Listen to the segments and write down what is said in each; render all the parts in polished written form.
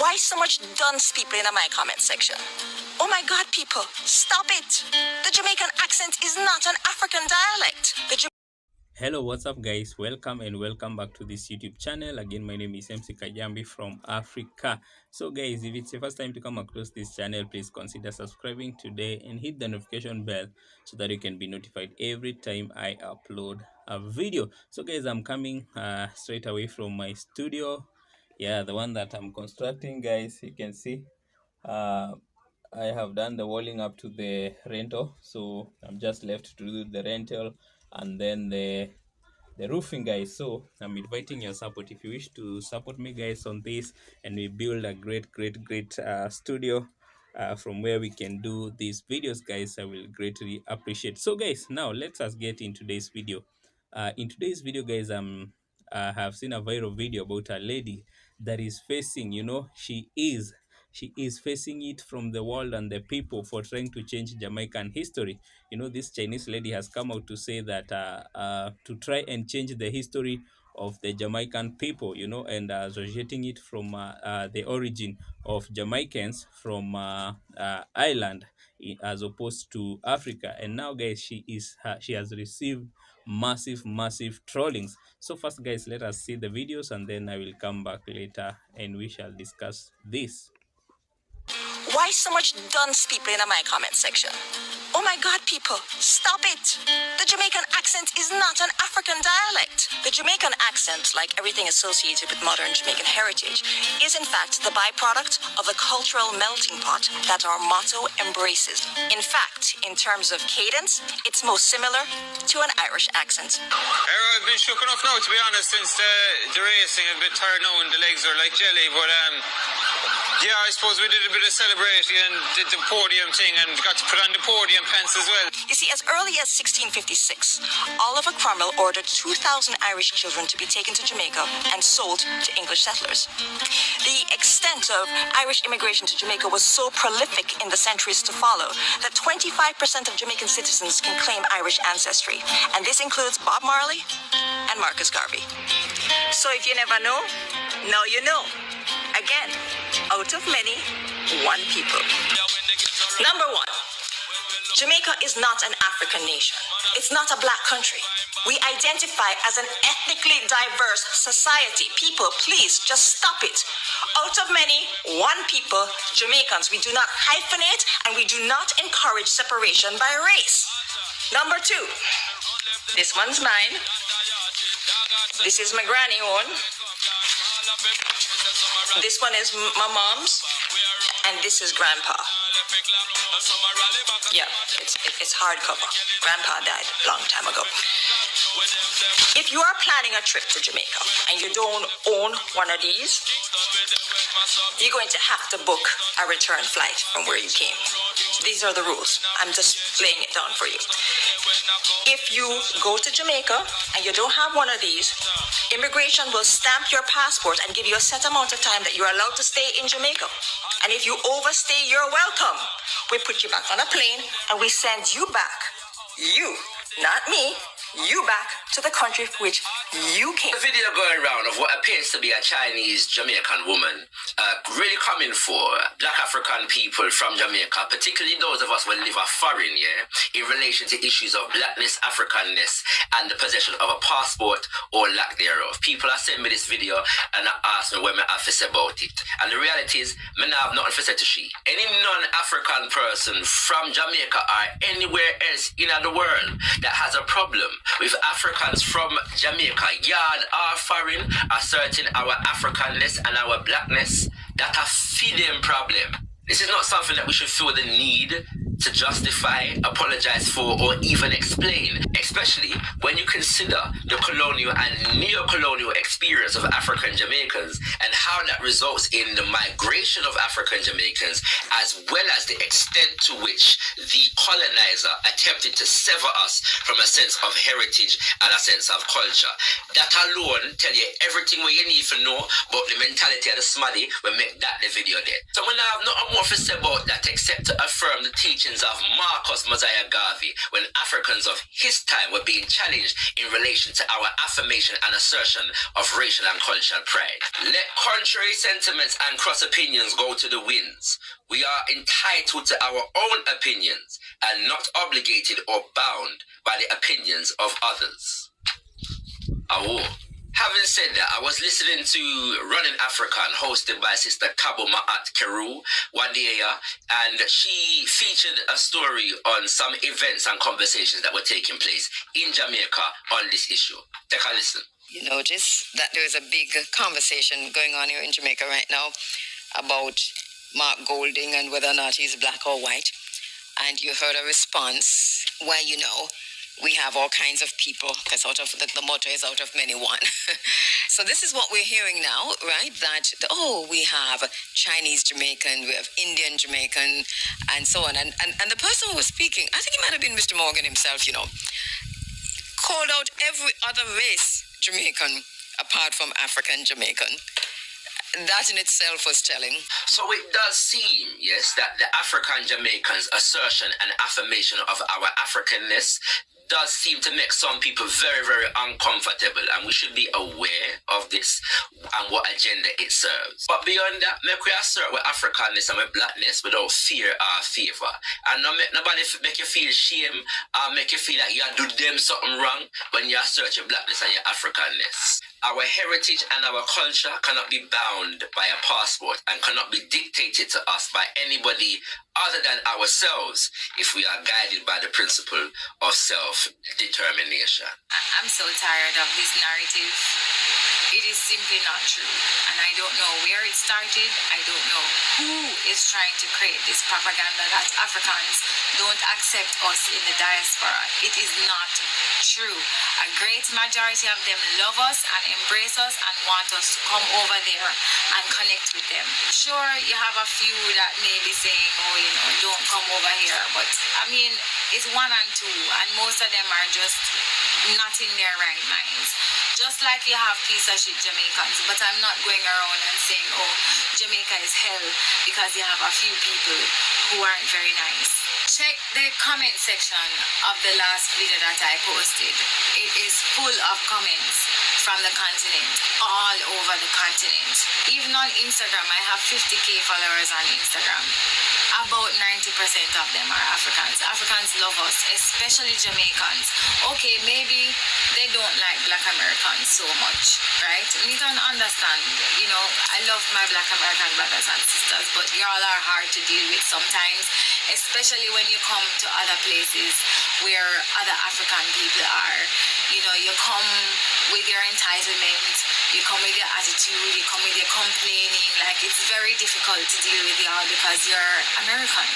Why so much dunce people in my comment section? Oh my God, people, stop it! The Jamaican accent is not an African dialect. Hello, what's up guys? Welcome back to this YouTube channel. Again, my name is MC Kajambi from Africa. So guys, if it's your first time to come across this channel, please consider subscribing today and hit the notification bell so that you can be notified every time I upload a video. So guys, I'm coming straight away from my studio. Yeah, the one that I'm constructing, guys. You can see I have done the walling up to the rental, so I'm just left to do the rental and then the roofing, guys. So I'm inviting your support. If you wish to support me, guys, on this, and we build a great studio from where we can do these videos, guys, I will greatly appreciate. So guys, now let us get in today's video. In today's video, guys, I have seen a viral video about a lady that is facing, she is facing it from the world and the people for trying to change Jamaican history. This Chinese lady has come out to say that to try and change the history of the Jamaican people, and associating it from the origin of Jamaicans from Ireland as opposed to Africa. And now, guys, she has received massive trollings. So first, guys, let us see the videos and then I will come back later and we shall discuss this. Why so much dunce people in my comment section? Oh my God, people, stop it! The Jamaican accent is not an African dialect. The Jamaican accent, like everything associated with modern Jamaican heritage, is in fact the byproduct of the cultural melting pot that our motto embraces. In fact, in terms of cadence, it's most similar to an Irish accent. I've been shook enough now, to be honest, since the racing. A bit tired now and the legs are like jelly, but yeah, I suppose we did a bit of celebrating and did the podium thing and got to put on the podium pants as well. You see, as early as 1656, Oliver Cromwell ordered 2,000 Irish children to be taken to Jamaica and sold to English settlers. The extent of Irish immigration to Jamaica was so prolific in the centuries to follow that 25% of Jamaican citizens can claim Irish ancestry, and this includes Bob Marley and Marcus Garvey. So if you never know, now you know. Again, out of many, one people. Number one, Jamaica is not an African nation. It's not a black country. We identify as an ethnically diverse society. People, please, just stop it. Out of many, one people, Jamaicans. We do not hyphenate and we do not encourage separation by race. Number two, this one's mine. This is my granny one. This one is my mom's, and this is grandpa. Yeah, it's hardcover. Grandpa died a long time ago. If you are planning a trip to Jamaica and you don't own one of these, you're going to have to book a return flight from where you came. These are the rules. I'm just laying it down for you. If you go to Jamaica and you don't have one of these, immigration will stamp your passport and give you a set amount of time that you're allowed to stay in Jamaica. And if you overstay, you're welcome. We put you back on a plane and we send you back. You, not me. You back to the country for which you came. The video going around of what appears to be a Chinese-Jamaican woman really coming for black African people from Jamaica, particularly those of us who live a foreign, in relation to issues of blackness, Africanness, and the possession of a passport or lack thereof. People are sending me this video and ask me what I have to say about it. And the reality is, I have nothing to say to she. Any non-African person from Jamaica or anywhere else in the world that has a problem with Africans from Jamaica, yard or foreign, asserting our Africanness and our blackness, that a feeding problem. This is not something that we should feel the need to justify, apologize for, or even explain, especially when you consider the colonial and neo-colonial experience of African Jamaicans and how that results in the migration of African Jamaicans, as well as the extent to which the colonizer attempted to sever us from a sense of heritage and a sense of culture. That alone tell you everything what you need to know about the mentality of the smaddy will make that the video there. So when I have nothing more to say about that except to affirm the teaching teachings of Marcus Mosiah Garvey when Africans of his time were being challenged in relation to our affirmation and assertion of racial and cultural pride. Let contrary sentiments and cross opinions go to the winds. We are entitled to our own opinions and not obligated or bound by the opinions of others. Awo. Having said that, I was listening to Running African, hosted by Sister Kabo Ma'at Keru one day, and she featured a story on some events and conversations that were taking place in Jamaica on this issue. Take a listen. You notice that there is a big conversation going on here in Jamaica right now about Mark Golding and whether or not he's black or white. And you heard a response where, we have all kinds of people, because the motto is out of many one. So this is what we're hearing now, right? That, we have Chinese-Jamaican, we have Indian-Jamaican, and so on. And the person who was speaking, I think it might have been Mr. Morgan himself, called out every other race Jamaican apart from African-Jamaican. That in itself was telling. So it does seem, yes, that the African Jamaicans' assertion and affirmation of our Africanness does seem to make some people very, very uncomfortable, and we should be aware of this and what agenda it serves. But beyond that, make we assert with Africanness and with blackness without fear or favor. And not make nobody make you feel shame or make you feel like you do them something wrong when you assert your blackness and your Africanness. Our heritage and our culture cannot be bound by a passport and cannot be dictated to us by anybody other than ourselves if we are guided by the principle of self-determination. I'm so tired of this narrative. It is simply not true. And I don't know where it started. I don't know who is trying to create this propaganda that Africans don't accept us in the diaspora. It is not true. A great majority of them love us and embrace us and want us to come over there and connect with them. Sure, you have a few that may be saying, don't come over here. But, it's one and two. And most of them are just not in their right minds. Just like you have piece of shit Jamaicans, but I'm not going around and saying, Jamaica is hell because you have a few people who aren't very nice. Check the comment section of the last video that I posted. It is full of comments from the continent, all over the continent. Even on Instagram, I have 50k followers on Instagram. About 90% of them are Africans. Africans love us, especially Jamaicans. Okay, maybe they don't like Black Americans so much, right? You need to understand, I love my Black American brothers and sisters, but y'all are hard to deal with sometimes, especially when you come to other places where other African people are. You come with your entitlement, you come with your attitude, you come with your complaining. Like, it's very difficult to deal with y'all because you're American,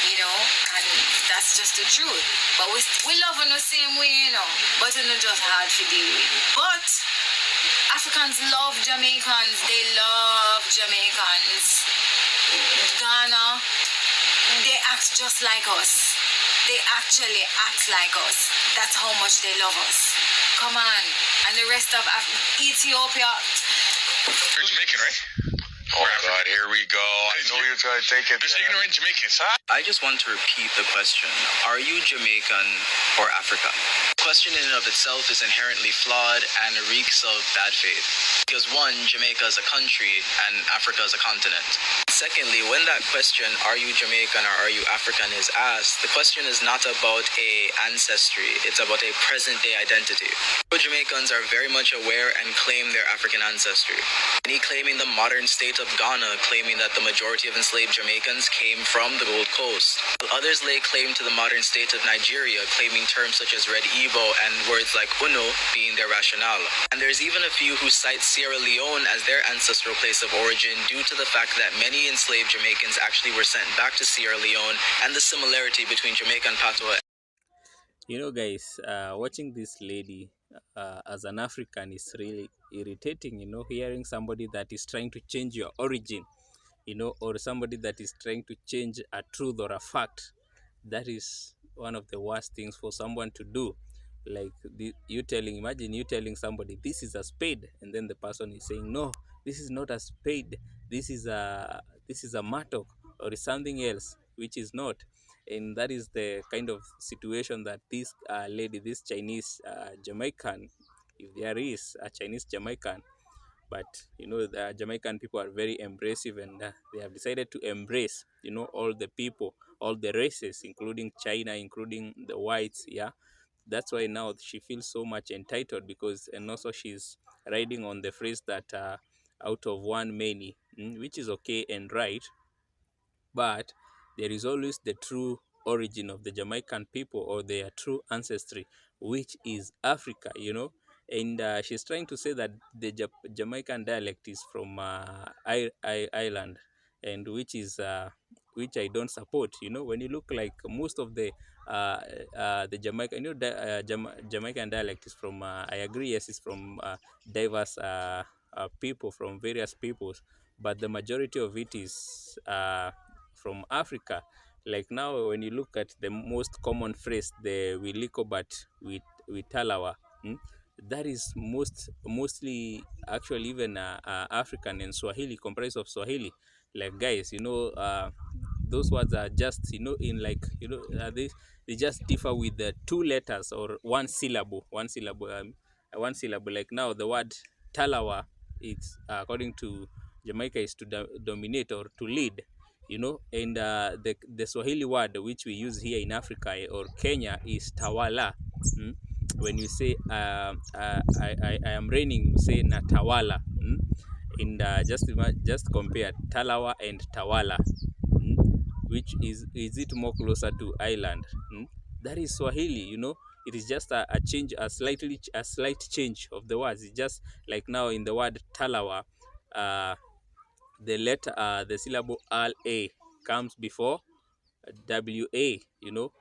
and that's just the truth. But we love in the same way, but it's just hard to deal with. But Africans love Jamaicans. They love Jamaicans. Ghana, they act just like us. They actually act like us. That's how much they love us. Come on. And the rest of Ethiopia. You're Jamaican, right? Oh God, here we go. I know you're trying to take it. Just ignorant Jamaicans, huh? I just want to repeat the question. Are you Jamaican or African? The question in and of itself is inherently flawed and reeks of bad faith. Because one, Jamaica is a country and Africa is a continent. Secondly, when that question, are you Jamaican or are you African, is asked, the question is not about a ancestry, it's about a present day identity. Jamaicans are very much aware and claim their African ancestry. Many claiming the modern state of Ghana, claiming that the majority of enslaved Jamaicans came from the Gold Coast. While others lay claim to the modern state of Nigeria, claiming terms such as Red Igbo and words like Uno being their rationale. And there's even a few who cite Sierra Leone as their ancestral place of origin due to the fact that many enslaved Jamaicans actually were sent back to Sierra Leone and the similarity between Jamaican patois. Guys, watching this lady as an African is really irritating, hearing somebody that is trying to change your origin, or somebody that is trying to change a truth or a fact. That is one of the worst things for someone to do. Like imagine you telling somebody this is a spade, and then the person is saying, no, this is not a spade, this is a mattock or something else, which is not. And that is the kind of situation that this lady, this Chinese Jamaican, if there is a Chinese Jamaican, but you know, the Jamaican people are very embracive, and they have decided to embrace, you know, all the people, all the races, including China, including the whites. Yeah, that's why now she feels so much entitled, because, and also she's riding on the phrase that out of one many, which is okay and right, but there is always the true origin of the Jamaican people, or their true ancestry, which is Africa, you know. And she's trying to say that the Jamaican dialect is from Ireland, and which I don't support. You know, when you look like most of the Jamaican, you know, Jamaican dialect is from. I agree, yes, it's from diverse people, from various peoples, but the majority of it is from Africa. Like now, when you look at the most common phrase, the wiliko but with talawa, that is mostly actually even African and Swahili, comprised of Swahili. Like guys, you know, those words are just, you know, in like, you know, they just differ with the two letters or one syllable, one syllable. Like now, the word talawa, it's according to Jamaica, is to dominate or to lead, you know. And the Swahili word which we use here in Africa or Kenya is tawala. When you say I am raining, you say natawala. And just compare talawa and tawala. Which is it more closer to island? That is Swahili, you know. It is just a change, a slight change of the words. It's just like now in the word talawa, the letter, the syllable RA comes before WA, you know,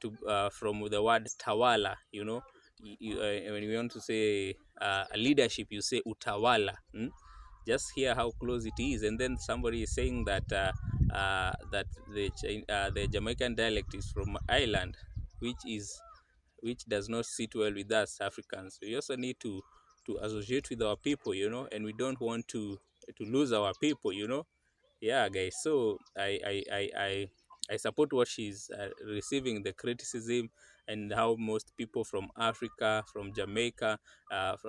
to from the word tawala, you know. When you want to say a leadership, you say utawala. Just hear how close it is. And then somebody is saying that that the Jamaican dialect is from Ireland, which does not sit well with us Africans. We also need to associate with our people, you know, and we don't want to lose our people, you know. Yeah, guys. So I support what she's receiving, the criticism, and how most people from Africa, from Jamaica,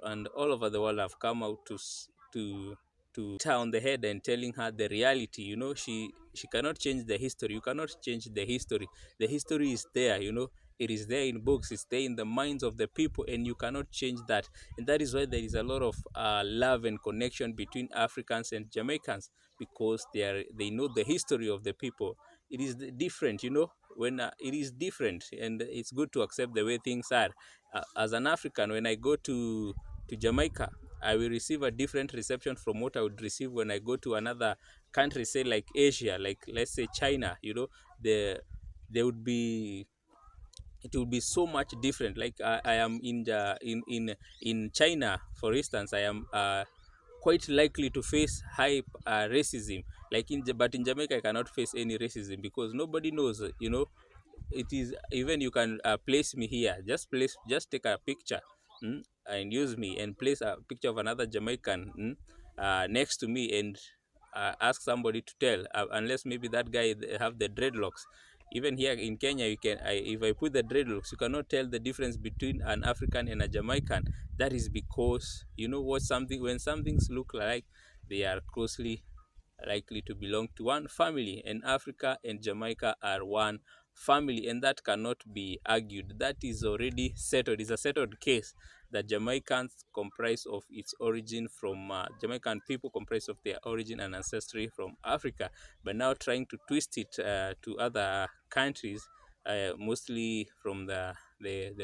and all over the world have come out to hit her on the head and telling her the reality. You know, she cannot change the history. You cannot change the history. The history is there, you know. It is there in books, it's there in the minds of the people, and you cannot change that. And that is why there is a lot of love and connection between Africans and Jamaicans, because they know the history of the people. It is different, you know. When it is different, and it's good to accept the way things are. As an African, when I go to Jamaica, I will receive a different reception from what I would receive when I go to another country, say like Asia, like let's say China. You know, the there would be it will be so much different. Like I am in the in China, for instance. I am quite likely to face high racism, like but in Jamaica I cannot face any racism, because nobody knows, you know. It is even, you can place me here, just take a picture, and use me and place a picture of another Jamaican, next to me, and ask somebody to tell, unless maybe that guy have the dreadlocks. Even here in Kenya, you can if I put the dreadlocks, you cannot tell the difference between an African and a Jamaican. That is because, you know what, something when some things look like, they are closely likely to belong to one family, and Africa and Jamaica are one family, and that cannot be argued. That is already settled. It's a settled case that Jamaicans comprise of its origin from Jamaican people comprise of their origin and ancestry from Africa, but now trying to twist it to other countries, mostly from the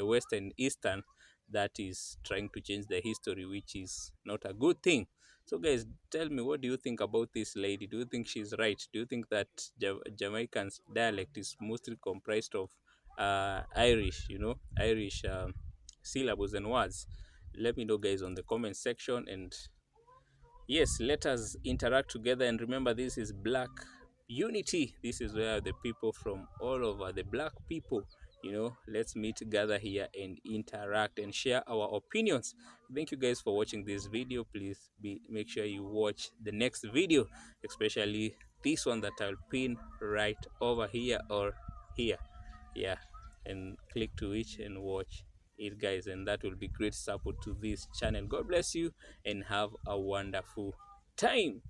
West and Eastern, that is trying to change the history, which is not a good thing. So, guys, tell me, what do you think about this lady? Do you think she's right? Do you think that Jamaican's dialect is mostly comprised of Irish, you know, Irish syllables and words? Let me know, guys, on the comment section. And yes, let us interact together. And remember, this is Black Unity. This is where the people from all over, the black people, you know, let's meet, gather here and interact and share our opinions. Thank you guys for watching this video. Please make sure you watch the next video, especially this one that I'll pin right over here, or here. Yeah, and click to each and watch it, guys, and that will be great support to this channel. God bless you and have a wonderful time.